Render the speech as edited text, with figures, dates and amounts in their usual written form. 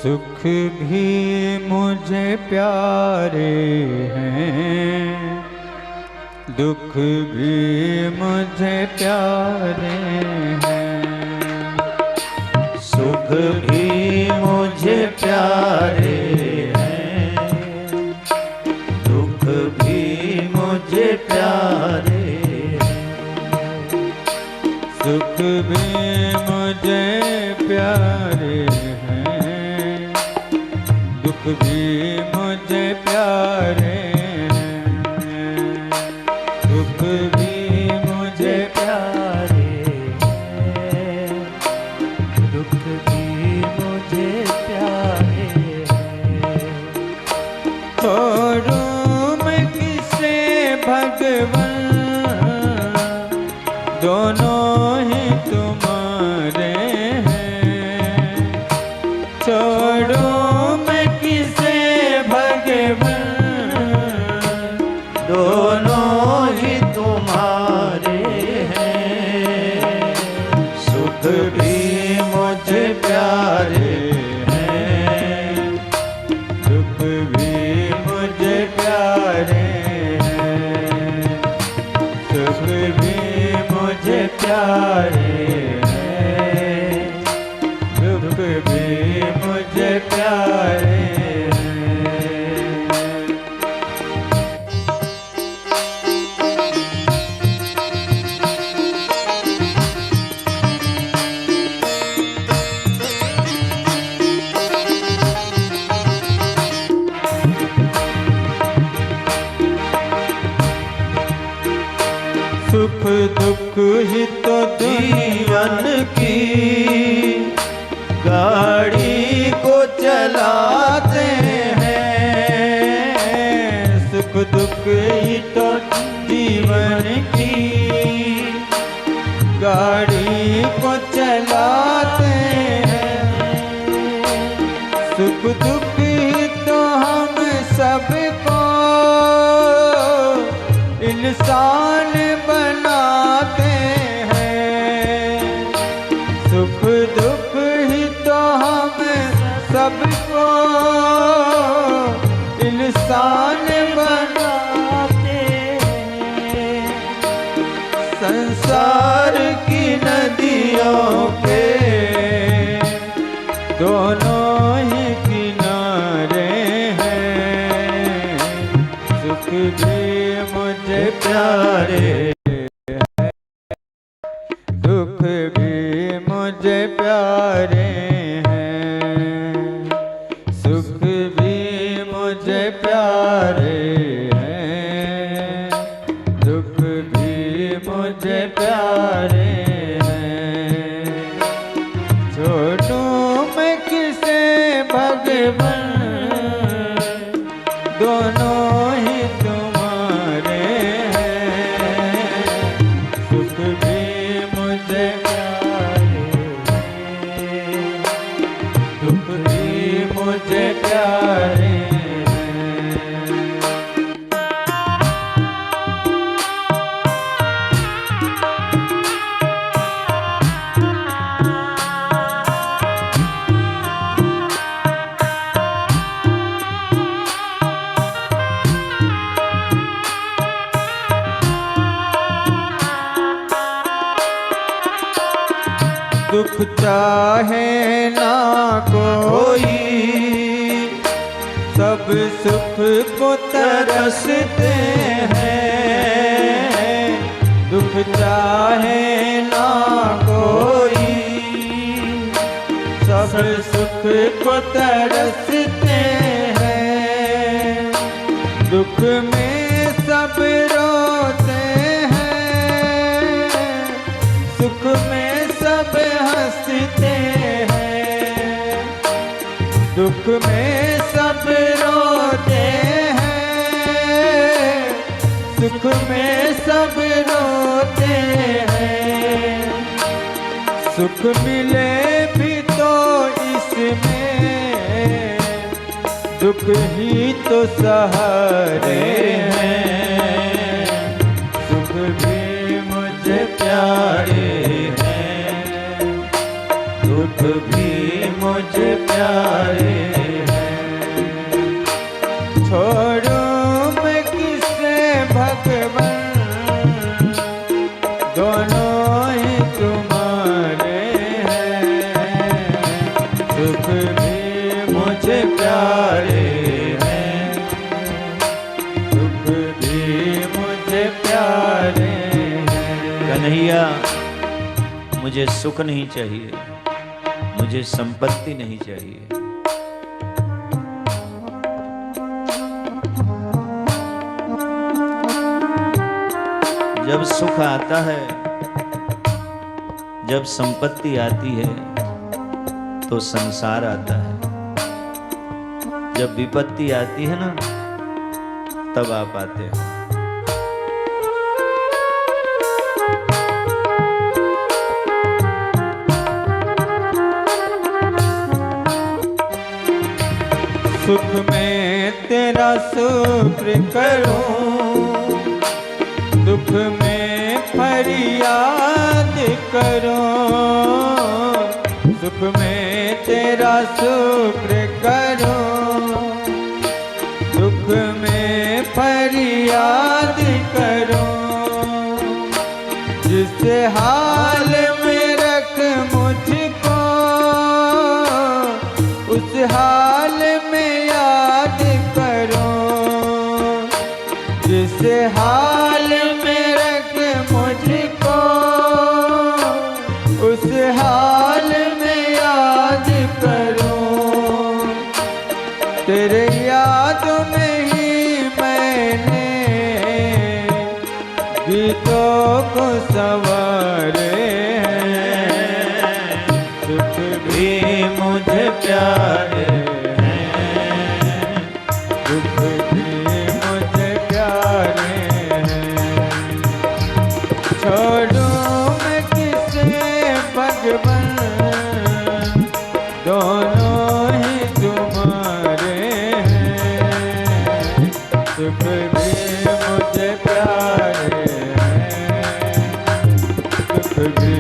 सुख भी मुझे प्यारे हैं, दुख भी मुझे प्यारे हैं। सुख भी मुझे प्यारे हैं, दुख भी मुझे प्यारे हैं। सुख भी मुझे प्यारे हैं, दुख भी मुझे प्यारे हैं। दुख भी मुझे प्यारे हैं, दुख भी मुझे प्यारे हैं। छोड़ूं मैं किसे भगवन, दोनों ही तुम्हारे हैं। छोड़ूं मैं किसे भगवन, दोनों ही तुम्हारे हैं। सुख भी मुझे प्यारे हैं, दुख भी मुझे प्यारे हैं। सुख भी मुझे प्यारे हैं, दुख भी मुझे प्यारे हैं। सुख दुख ही तो जीवन की गाड़ी को चलाते हैं। सुख दुख ही तो जीवन की गाड़ी को चलाते हैं। सुख दुख ही तो हम सबको इंसान बनाते हैं। सुख दुख ही तो हम सबको इंसान बनाते हैं। संसार की नदियों के दोनों ही किनारे हैं। सुख भी मुझे प्यारे हैं, दुख भी मुझे प्यारे हैं। सुख भी मुझे प्यारे हैं, दुख भी मुझे प्यारे हैं। छोड़ूं मैं किसे भगवन, दोनों ही तुम्हारे हैं। सुख भी मुझे प्यारे हैं, दुख भी मुझे प्यारे हैं। दुख चाहे ना कोई, सब सुख को तरसते हैं। दुख चाहे ना कोई, सब सुख को तरसते हैं। दुख में सब रोते हैं, सुख में सब हंसते हैं। दुख में सब रोते हैं, सुख में सब रोते हैं। सुख मिले भी तो इसमें, दुख ही तो सहारे हैं। सुख भी मुझे प्यारे हैं, दुख भी मुझे प्यारे हैं। छोड़ूं मैं किसे भगवन, दोनों ही तुम्हारे हैं। सुख भी मुझे प्यारे हैं, सुख भी मुझे प्यारे हैं। कन्हैया मुझे सुख नहीं चाहिए, मुझे संपत्ति नहीं चाहिए। जब सुख आता है, जब संपत्ति आती है, तो संसार आता है। जब विपत्ति आती है ना, तब आप आते हो। सुख में तेरा शुक्र करूं, दुख में फरियाद करूं। सुख में तेरा शुक्र करूं, दुख में फरियाद करूं। जिस हाल में रख मुझको, उस हाल में याद करो। जिस हाल में रख मुझको, उस हाल में याद करो। तेरे याद में ही मैंने गीतों को संवारे हैं। सुख भी मुझे प्यारे हैं, दुख भी मुझे प्यारे हैं। छोड़ूं मैं किसे भगवन, दोनों ही तुम्हारे हैं। सुख भी मुझे प्यारे हैं, दुख भी